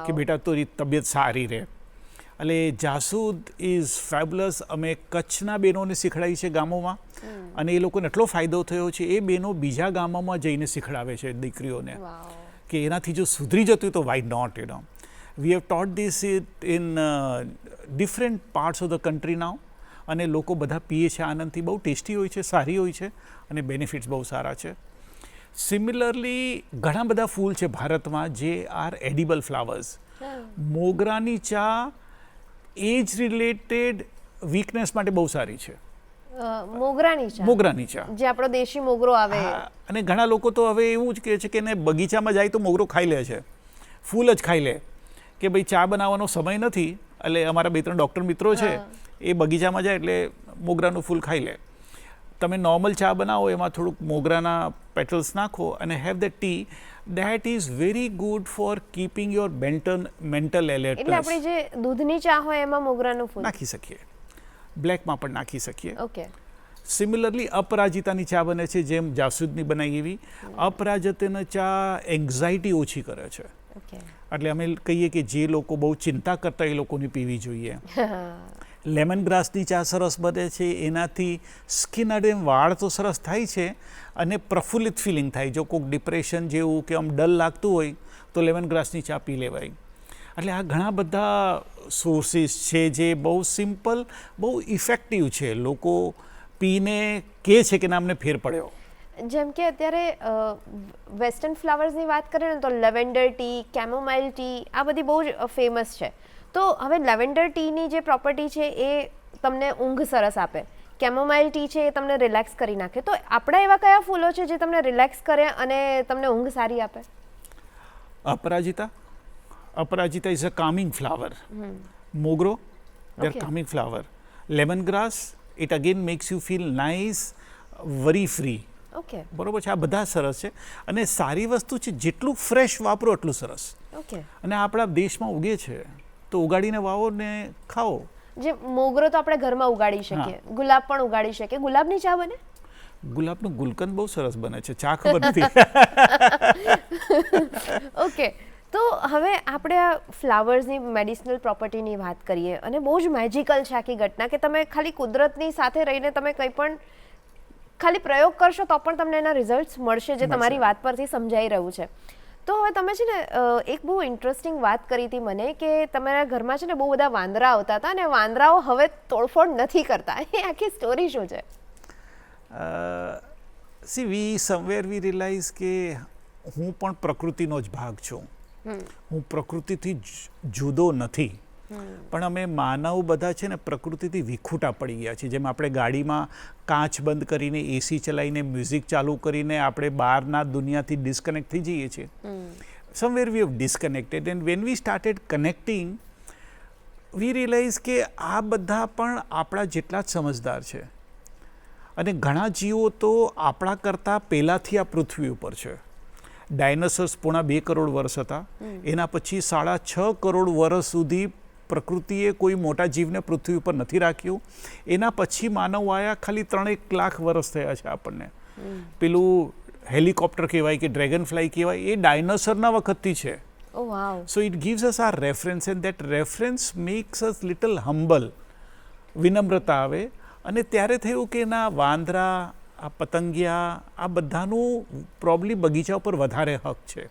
A: કે બેટા તારી તબિયત સારી રહે. એટલે જાસૂદ ઇઝ ફેબ્યુલસ. અમે કચ્છના બહેનોને શીખડાવી છે ગામોમાં, અને એ લોકોને એટલો ફાયદો થયો છે. એ બહેનો બીજા ગામોમાં જઈને શીખડાવે છે દીકરીઓને કે એનાથી જો સુધરી જતું તો why not. You know we have taught this in different parts of the country now, અને લોકો બધા પીએ છે આનંદથી. બહુ ટેસ્ટી હોય છે, સારી હોય છે, અને બેનિફિટ્સ બહુ સારા છે. સિમિલરલી ઘણા બધા ફૂલ છે ભારતમાં જે આર એડિબલ ફ્લાવર્સ. મોગરાની ચા એજ રિલેટેડ વીકનેસ માટે બહુ સારી છે. મોગરાની ચા
B: જે આપણો દેશી મોગરો આવે.
A: અને ઘણા લોકો તો હવે એવું જ કહે છે કે એને બગીચામાં જાય તો મોગરો ખાઈ લે છે, ફૂલ જ ખાઈ લે, કે ભાઈ ચા બનાવવાનો સમય નથી. એટલે અમારા 2-3 ડૉક્ટર મિત્રો છે, એ બગીચામાં જાય એટલે મોગરાનું ફૂલ ખાઈ લે. તમે નોર્મલ ચા બનાવો, એમાં થોડુંક મોગરાના પેટલ્સ નાખો અને have the T. That is very good four keeping your mental alert.
B: એટલે આપણે જે દૂધની ચા હોય એમાં મોગરાનું ફૂલ
A: નાખી શકીએ, બ્લેકમાં પણ નાખી શકીએ.
B: ઓકે.
A: સિમિલરલી અપરાજિતાની ચા બને છે, જેમ જાસૂદની બનાવી એવી. અપરાજિતાની ચા એન્ઝાઇટી ઓછી કરે છે. એટલે અમે કહીએ કે જે લોકો બહુ ચિંતા કરતા એ લોકોને પીવી જોઈએ. લેમન ગ્રાસની ચા સરસ બને છે. એનાથી સ્કિન અને વાળ તો સરસ થાય છે અને પ્રફુલ્લિત ફિલિંગ થાય. જો કોઈક ડિપ્રેશન જેવું કે આમ ડલ લાગતું હોય તો લેમન ગ્રાસની ચા પી લેવાય. એટલે આ ઘણા બધા સોર્સિસ છે જે બહુ સિમ્પલ, બહુ ઇફેક્ટિવ છે. લોકો પીને કહે છે કે ના અમને ફેર પડ્યો.
B: જેમ કે અત્યારે વેસ્ટર્ન ફ્લાવર્સની વાત કરીએ ને તો લેવેન્ડર ટી, કેમોમાઇલ ટી, આ બધી બહુ જ ફેમસ છે. તો હવે લેવેન્ડર ટીની જે પ્રોપર્ટી છે એ તમને ઊંઘ સરસ આપે, કેમોમાઇલ ટી છે એ તમને રિલેક્સ કરી નાખે. તો આપણા એવા કયા ફૂલો છે જે તમને રિલેક્સ કરે અને તમને ઊંઘ સારી આપે?
A: Aparajita is a calming flower. Mogra, they are calming flower. Lemongrass, it again makes you feel nice, worry free.
B: Okay
A: બરોબર છે. આ બધા સરસ છે અને સારી વસ્તુ છે, જેટલું ફ્રેશ વાપરો એટલું સરસ.
B: ઓકે.
A: અને આપણા દેશમાં ઉગે છે તો ઉગાડીને વાવો ને ખાઓ.
B: જે મોગરો તો આપણે ઘરમાં ઉગાડી શકીએ, ગુલાબ પણ ઉગાડી શકીએ. ગુલાબની ચા બને?
A: ગુલાબનું ગુલકંદ બહુ સરસ બને છે, ચા ખબર નથી.
B: ઓકે, તો હવે આપણે આ ફ્લાવર્સની મેડિસિનલ પ્રોપર્ટીની વાત કરીએ અને બહુ જ મેજિકલ છે આખી ઘટના કે તમે ખાલી કુદરતની સાથે રહીને તમે કંઈ પણ ખાલી પ્રયોગ કરશો તો પણ તમને એના રિઝલ્ટ્સ મળશે, જે તમારી વાત પરથી સમજાઈ રહ્યું છે. તો હવે તમે છે ને એક બહુ ઇન્ટરેસ્ટિંગ વાત કરી હતી મને કે તમારા ઘરમાં છે ને બહુ બધા વાંદરા આવતા હતા અને વાંદરાઓ હવે તોડફોડ નથી કરતા. એ આખી સ્ટોરી શું છે?
A: વી રિયલાઇઝ કે હું પણ પ્રકૃતિનો જ ભાગ છું. હું પ્રકૃતિથી જુદો નથી. પણ અમે માનવ બધા છે ને પ્રકૃતિથી વિખૂટા પડી ગયા છીએ. જેમ આપણે ગાડીમાં કાચ બંધ કરીને એસી ચલાવીને મ્યુઝિક ચાલુ કરીને આપણે બહારના દુનિયાથી ડિસ્કનેક્ટ થઈ જઈએ છીએ. Somewhere we have disconnected and when we started connecting we realise કે આ બધા પણ આપણા જેટલા જ સમજદાર છે અને ઘણા જીવો તો આપણા કરતાં પહેલાંથી આ પૃથ્વી ઉપર છે. ડાયનોસર્સ 2.5 કરોડ વર્ષ હતા, એના પછી 6.5 કરોડ વર્ષ સુધી પ્રકૃતિએ કોઈ મોટા જીવને પૃથ્વી ઉપર નથી રાખ્યું. એના પછી માનવ આયા, ખાલી 3-1 લાખ વર્ષ થયા છે આપણને. પેલું હેલિકોપ્ટર કહેવાય કે ડ્રેગન ફ્લાય કહેવાય, એ ડાયનોસરના વખતથી છે. So it gives us our reference and that reference makes us little humble. વિનમ્રતા આવે અને ત્યારે થયું કે ના વાંદરા, આ પતંગિયા, આ બધાનું પ્રોબ્લી બગીચા ઉપર વધારે હક છે.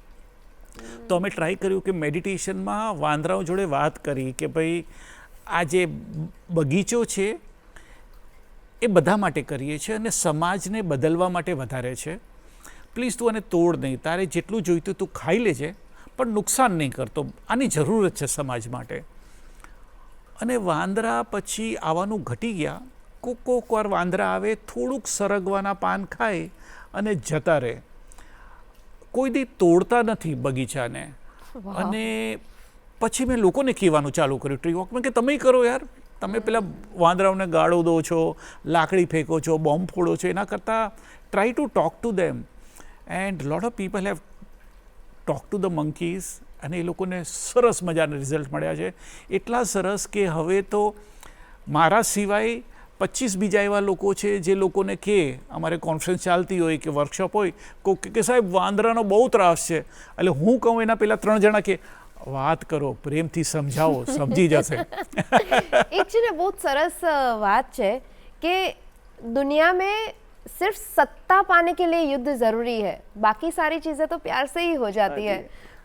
A: તો અમે ટ્રાય કર્યું કે મેડિટેશનમાં વાંદરાઓ જોડે વાત કરી કે ભાઈ આ જે બગીચો છે એ બધા માટે કરીએ છીએ અને સમાજને બદલવા માટે વધારે છે. પ્લીઝ તું આને તોડ નહીં, તારે જેટલું જોઈતું તું ખાઈ લેજે પણ નુકસાન નહીં કરતો, આની જરૂરત છે સમાજ માટે. અને વાંદરા પછી આવવાનું ઘટી ગયા. કોક વાર વાંદરા આવે, થોડુંક સરગવાના પાન ખાય અને જતા રહે. કોઈ દી તોડતા નથી બગીચાને. અને પછી મેં લોકોને કહેવાનું ચાલુ કર્યું ટ્રી વોકમાં કે તમે કરો યાર, તમે પેલા વાંદરાઓને ગાળો દો છો, લાકડી ફેંકો છો, બોમ્બ ફોડો છો, એના કરતાં try to talk to them. And lot of people have talk to the monkeys અને એ લોકોને સરસ મજાના રિઝલ્ટ મળ્યા છે. એટલા સરસ કે હવે તો મારા સિવાય 25 બીજા એવા લોકો છે જે લોકોને કહે, અમારે કોન્ફરન્સ ચાલતી હોય કે વર્કશોપ હોય, કોઈ કે સાહેબ વાંદરાનો બહુ ત્રાસ છે. એટલે હું કહું એના પહેલાં 3 જણા કે વાત કરો, પ્રેમથી સમજાવો, સમજી જશે.
B: એક છે ને બહુ સરસ વાત છે કે दुनिया में सिर्फ सत्ता पाने के लिए युद्ध जरूरी है, बाकी सारी चीज़ें तो प्यार से ही हो जाती है.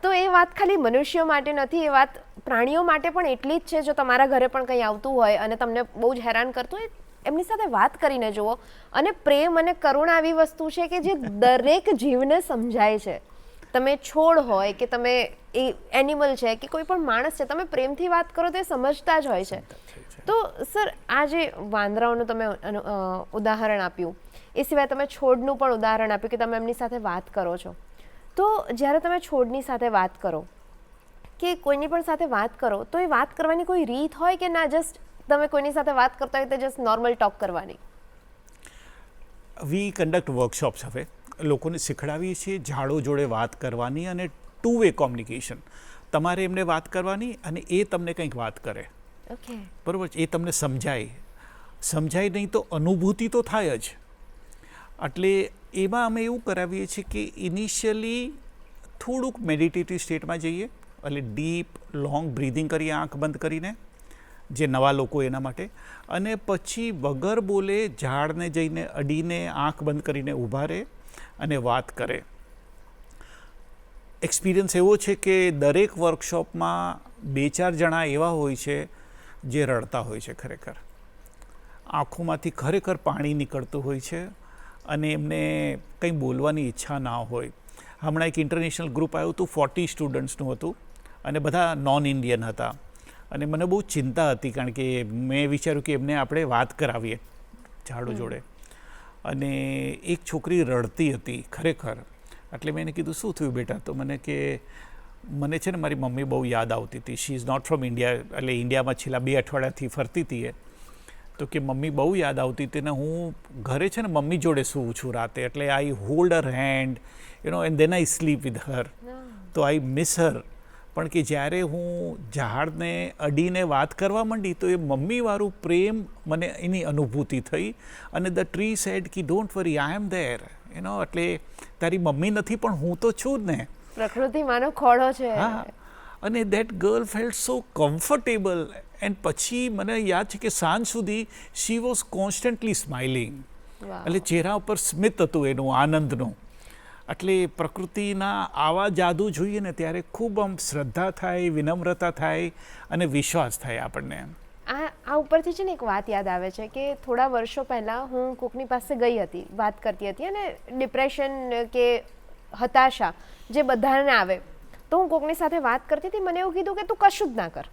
B: તો એ વાત ખાલી મનુષ્યો માટે નથી, એ વાત પ્રાણીઓ માટે પણ એટલી જ છે. જો તમારા ઘરે પણ કંઈ આવતું હોય અને તમને બહુ જ હેરાન કરતું હોય, એમની સાથે વાત કરીને જુઓ. અને પ્રેમ અને કરુણા એવી વસ્તુ છે કે જે દરેક જીવને સમજાય છે. તમે છોડ હોય કે તમે એ એનિમલ છે કે કોઈ પણ માણસ છે, તમે પ્રેમથી વાત કરો તો એ સમજતા જ હોય છે. તો સર, આ જે વાંદરાઓનું તમે ઉદાહરણ આપ્યું, એ સિવાય તમે છોડનું પણ ઉદાહરણ આપ્યું કે તમે એમની સાથે વાત કરો છો. તો જ્યારે તમે છોડની સાથે વાત કરો કે કોઈની પણ સાથે વાત કરો, તો એ વાત કરવાની કોઈ રીત હોય કે ના, જસ્ટ તમે કોઈની સાથે વાત કરતા હોય તો જસ્ટ નોર્મલ ટોક કરવાની?
A: વી કન્ડક્ટ વર્કશોપ્સ. હવે લોકોને શીખડાવીએ છીએ ઝાડો જોડે વાત કરવાની અને 2-way કોમ્યુનિકેશન. તમારે એમને વાત કરવાની અને એ તમને કંઈક વાત કરે.
B: ઓકે,
A: બરાબર છે. એ તમને સમજાય નહીં તો અનુભૂતિ તો થાય જ. એટલે એમાં અમે એવું કરાવીએ છીએ કે ઇનિશિયલી થોડુંક મેડિટેટિવ સ્ટેટમાં જઈએ, એટલે ડીપ લોંગ બ્રીધિંગ કરીએ આંખ બંધ કરીને, જે નવા લોકો એના માટે. અને પછી વગર બોલે ઝાડને જઈને અડીને આંખ બંધ કરીને ઊભા રહે અને વાત કરે. એક્સપિરિયન્સ એવો છે કે દરેક વર્કશોપમાં 2-4 જણા એવા હોય છે જે રડતા હોય છે. ખરેખર આંખોમાંથી ખરેખર પાણી નીકળતું હોય છે અને એમને કંઈ બોલવાની ઈચ્છા ના હોય. હમણાં એક ઇન્ટરનેશનલ ગ્રુપ આવ્યું હતું, 40 સ્ટુડન્ટ્સનું હતું અને બધા નોન ઇન્ડિયન હતા. અને મને બહુ ચિંતા હતી, કારણ કે મેં વિચાર્યું કે એમને આપણે વાત કરાવીએ ઝાડો જોડે. અને એક છોકરી રડતી હતી ખરેખર. એટલે મેં એને કીધું, શું થયું બેટા? તો મને કે મને છે ને મારી મમ્મી બહુ યાદ આવતી હતી. She is not from India, એટલે ઇન્ડિયામાં છેલ્લા 2 અઠવાડિયાથી ફરતી હતી એ. તો કે મમ્મી બહુ યાદ આવતી હતી ને હું ઘરે છે ને મમ્મી જોડે સૂવું છું રાતે, એટલે I hold her hand and then I sleep with her, તો આઈ મિસ હર. પણ કે જ્યારે હું ઝાડને અડીને વાત કરવા માંડી તો એ મમ્મીવાળું પ્રેમ મને એની અનુભૂતિ થઈ, અને ધ ટ્રી સેડ કે don't worry I am there, એટલે તારી મમ્મી નથી પણ હું તો છું જ ને.
B: પ્રકૃતિ માનો ખોળો છે.
A: હા, અને that girl felt so comfortable. And પછી મને યાદ છે કે સાંજ સુધી શી વોઝ કોન્સ્ટન્ટલી સ્માઇલિંગ, એટલે ચહેરા ઉપર સ્મિત હતું એનું, આનંદનું. એટલે પ્રકૃતિના આવા જાદુ જોઈએ ને ત્યારે ખૂબ આમ શ્રદ્ધા થાય, વિનમ્રતા થાય અને વિશ્વાસ થાય આપણને.
B: આ ઉપરથી છે ને એક વાત યાદ આવે છે કે થોડા વર્ષો પહેલાં હું કોકની પાસે ગઈ હતી, વાત કરતી હતી, અને ડિપ્રેશન કે હતાશા જે બધાને આવે, તો હું કોકની સાથે વાત કરતી હતી. મને એવું કીધું કે તું કશું જ ના કર,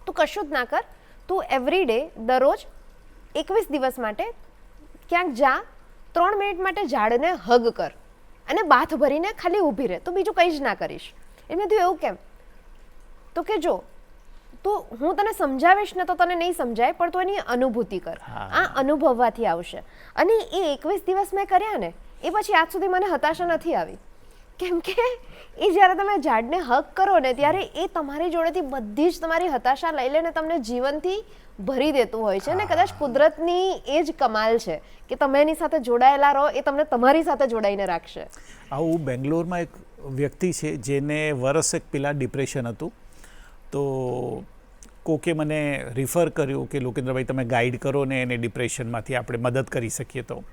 B: તું કશું જ ના કર, તું એવરી ડે દરરોજ 21 દિવસ માટે ક્યાંક જા, 3 મિનિટ માટે ઝાડને હગ કર અને બાથ ભરીને ખાલી ઊભી રહે, તો બીજું કંઈ જ ના કરીશ. એમ મેં એવું કેમ? તો કે જો તું, હું તને સમજાવીશ ને તો તને નહીં સમજાય, પણ તું એની અનુભૂતિ કર, આ અનુભવવાથી આવશે. અને એ 21 દિવસ મેં કર્યા ને, એ પછી આજ સુધી મને હતાશા નથી આવી. કેમ કે એ જ્યારે તમે ઝાડને હગ કરો ને ત્યારે એ તમારી જોડેથી બધી જ તમારી હતાશા લઈ લઈને તમને જીવનથી ભરી દેતું હોય છે. અને કદાચ કુદરતની એ જ કમાલ છે કે તમે એની સાથે જોડાયેલા રહો, એ તમને તમારી સાથે જોડાઈને રાખશે.
A: આવું બેંગ્લોરમાં એક વ્યક્તિ છે જેને વર્ષ એક પહેલાં ડિપ્રેશન હતું, તો કોકે મને રિફર કર્યું કે લોકેન્દ્રભાઈ તમે ગાઈડ કરો ને એને ડિપ્રેશનમાંથી આપણે મદદ કરી શકીએ. તો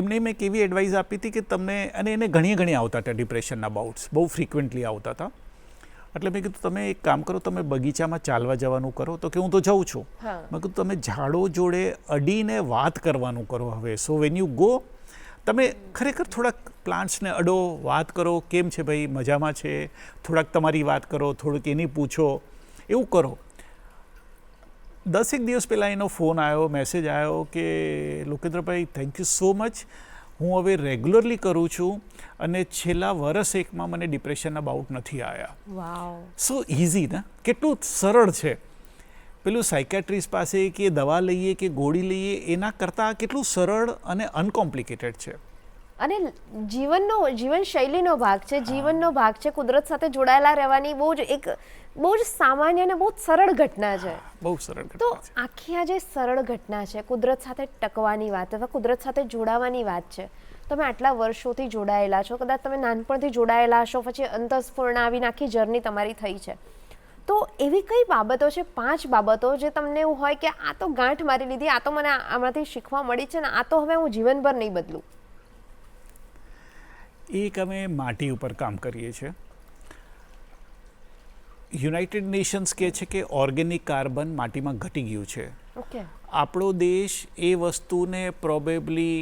A: એમને મેં કેવી એડવાઇસ આપી હતી કે તમને, અને એને ઘણી આવતા હતા ડિપ્રેશનના બાઉટ્સ, બહુ ફ્રિકવન્ટલી આવતા હતા. એટલે મેં કીધું તમે એક કામ કરો, તમે બગીચામાં ચાલવા જવાનું કરો. તો કે હું તો જાઉં છું. મેં કીધું તમે ઝાડો જોડે અડીને વાત કરવાનું કરો હવે. સો વેન યુ ગો, તમે ખરેખર થોડાક પ્લાન્ટ્સને અડો, વાત કરો, કેમ છે ભાઈ, મજામાં છે, થોડાક તમારી વાત કરો, થોડુંક એની પૂછો, એવું કરો. 10 દિવસ પહેલાં એનો ફોન આવ્યો, મેસેજ આવ્યો કે લોકેન્દ્રભાઈ થેન્ક યુ સો મચ, હું હવે રેગ્યુલરલી કરું છું અને છેલ્લા વર્ષ એકમાં મને ડિપ્રેશનના બાઉટ નથી આવ્યા.
B: વાવ,
A: સો ઇઝી ને, કેટલું સરળ છે. પેલું સાયકેટ્રિસ્ટ પાસે કે દવા લઈએ કે ગોળી લઈએ એના કરતાં કેટલું સરળ અને અનકોમ્પ્લિકેટેડ છે.
B: અને જીવનશૈલીનો ભાગ છે, જીવનનો ભાગ છે. કુદરત સાથે જોડાયેલા રહેવાની બહુ જ સામાન્ય અને બહુ જ સરળ ઘટના છે.
A: બહુ સરળ ઘટના.
B: તો આખી આ જે સરળ ઘટના છે, કુદરત સાથે ટકવાની વાત અથવા કુદરત સાથે જોડાવાની વાત છે. તમે આટલા વર્ષોથી જોડાયેલા છો, કદાચ તમે નાનપણથી જોડાયેલા હશો, પછી અંતસ્ફૂર્ણ આવીને આખી જર્ની તમારી થઈ છે. તો એવી કઈ બાબતો છે, 5 બાબતો જે તમને એવું હોય કે આ તો ગાંઠ મારી લીધી, આ તો મને આમાંથી શીખવા મળી છે ને આ તો હવે હું જીવનભર નહીં બદલું?
A: એક અમે માટી ઉપર કામ કરીએ છીએ. યુનાઇટેડ નેશન્સ કહે છે કે ઓર્ગેનિક કાર્બન માટીમાં ઘટી ગયું છે. આપણો દેશ એ વસ્તુને પ્રોબેબલી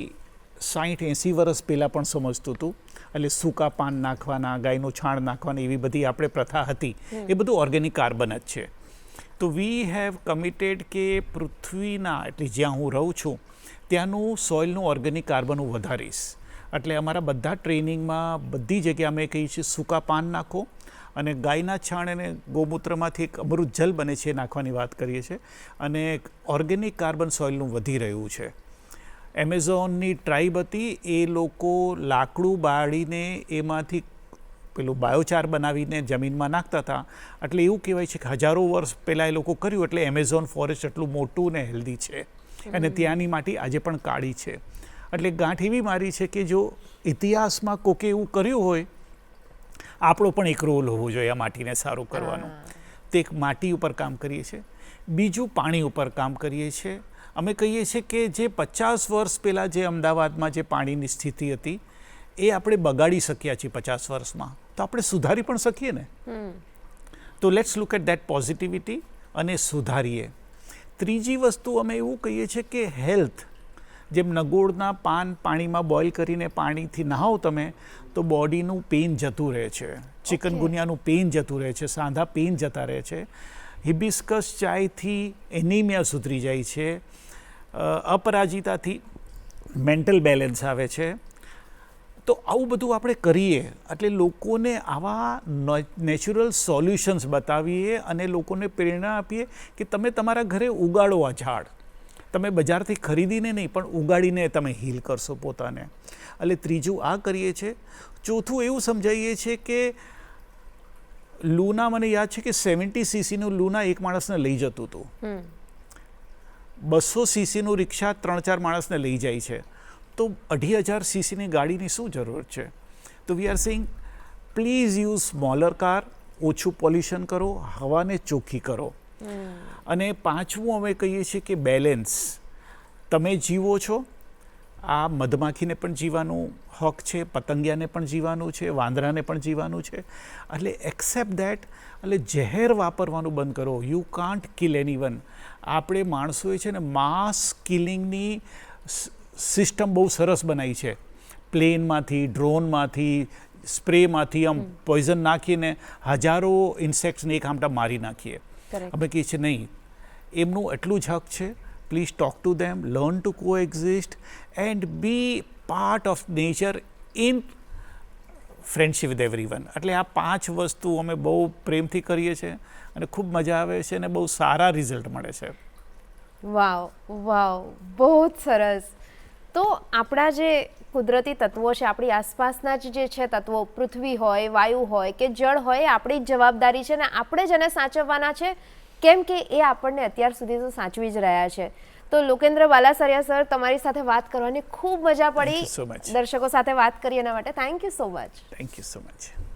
A: 60-80 વર્ષ પહેલાં પણ સમજતું હતું. એટલે સૂકા પાન નાખવાના, ગાયનું છાણ નાખવાના, એવી બધી આપણે પ્રથા હતી. એ બધું ઓર્ગેનિક કાર્બન જ છે. તો વી હેવ કમિટેડ કે પૃથ્વીના, એટલે જ્યાં હું રહું છું ત્યાંનું સોઇલનું ઓર્ગેનિક કાર્બન હું વધારીશ. એટલે અમારા બધા ટ્રેનિંગમાં બધી જગ્યાએ અમે કહીએ છીએ સૂકા પાન નાખો, અને ગાયના છાણ અને ગૌમૂત્રમાંથી એક અમૃત જલ બને છે નાખવાની વાત કરીએ છીએ. અને ઓર્ગેનિક કાર્બન સોઇલનું વધી રહ્યું છે. એમેઝોનની ટ્રાઇબ હતી, એ લોકો લાકડું બાળીને એમાંથી પેલું બાયોચાર બનાવીને જમીનમાં નાખતા હતા. એટલે એવું કહેવાય છે કે હજારો વર્ષ પહેલાં એ લોકો કર્યું, એટલે એમેઝોન ફોરેસ્ટ એટલું મોટું ને હેલ્ધી છે. અને ત્યાંની માટી આજે પણ કાળી છે. એટલે ગાંઠ એવી મારી છે કે જો ઇતિહાસમાં કોકે એવું કર્યું હોય, આપણો પણ એક રોલ હોવો જોઈએ આ માટીને સારું કરવાનો. તો એક માટી ઉપર કામ કરીએ છીએ. બીજું પાણી ઉપર કામ કરીએ છીએ. અમે કહીએ છીએ કે જે 50 વર્ષ પહેલાં જે અમદાવાદમાં જે પાણીની સ્થિતિ હતી એ આપણે બગાડી શક્યા છીએ 50 વર્ષમાં, તો આપણે સુધારી પણ શકીએ ને. તો let's look at that positivity અને સુધારીએ. ત્રીજી વસ્તુ અમે એવું કહીએ છીએ કે હેલ્થ, જેમ નગોળના પાન પાણીમાં બોઇલ કરીને પાણીથી નહાવો તમે તો બોડીનું પેઇન જતું રહે છે, ચિકનગુનિયાનું પેઇન જતું રહે છે, સાંધા પેઇન જતા રહે છે. હિબિસ્કસ ચાયથી એનિમિયા સુધરી જાય છે. અપરાજિતાથી મેન્ટલ બેલેન્સ આવે છે. તો આવું બધું આપણે કરીએ એટલે લોકોને આવા નેચરલ સોલ્યુશન્સ બતાવીએ અને લોકોને પ્રેરણા આપીએ કે તમે તમારા ઘરે ઉગાડો આ ઝાડ. તમે બજારથી ખરીદીને નહીં પણ ઉગાડીને તમે હીલ કરશો પોતાને. એટલે ત્રીજું આ કરીએ છીએ. ચોથું એવું સમજાવીએ છીએ કે લૂના, મને યાદ છે કે 70 સીસીનું લૂના એક માણસને લઈ જતું હતું. 200 સીસીનું રિક્ષા 3-4 માણસને લઈ જાય છે. તો 2500 સીસીની ગાડીની શું જરૂર છે? તો we are saying please use smaller car, ઓછું પોલ્યુશન કરો, હવાને ચોખ્ખી કરો. અને પાંચમું અમે કહીએ છીએ કે બેલેન્સ. તમે જીવો છો, આ મધમાખીને પણ જીવવાનું હક છે, પતંગિયાને પણ જીવવાનું છે, વાંદરાને પણ જીવવાનું છે. એટલે એક્સેપ્ટ દેટ. એટલે ઝેર વાપરવાનું બંધ કરો. You can't kill anyone. આપણે માણસોએ છે ને માસ કિલિંગની સિસ્ટમ બહુ સરસ બનાવી છે. પ્લેનમાંથી, ડ્રોનમાંથી, સ્પ્રેમાંથી આમ પોઈઝન નાખીને હજારો ઇન્સેક્ટ્સને એક આમટા મારી નાખીએ. અમે કહીએ છીએ નહીં, એમનું એટલું જ હક છે. Please talk to them, learn to coexist and be part of nature in friendship with everyone. એટલે આ 5 વસ્તુ અમે બહુ પ્રેમથી કરીએ છીએ અને ખૂબ મજા આવે છે અને બહુ સારા રિઝલ્ટ મળે છે.
B: વાવ વાવ, બહુ જ સરસ. તો આપણા જે કુદરતી તત્વો છે, આપણી આસપાસના જે છે તત્વો, પૃથ્વી હોય, વાયુ હોય કે જળ હોય, એ આપણી જ જવાબદારી છે ને આપણે જ એને સાચવવાના છે, કેમ કે એ આપણને અત્યાર સુધી તો સાચવી જ રહ્યા છે. તો લોકેન્દ્ર બાલાસરિયા સર, તમારી સાથે વાત કરવાની ખૂબ મજા પડી.
A: Thank you so much.
B: દર્શકો સાથે વાત કરી એના માટે thank you so much.
A: Thank you so much.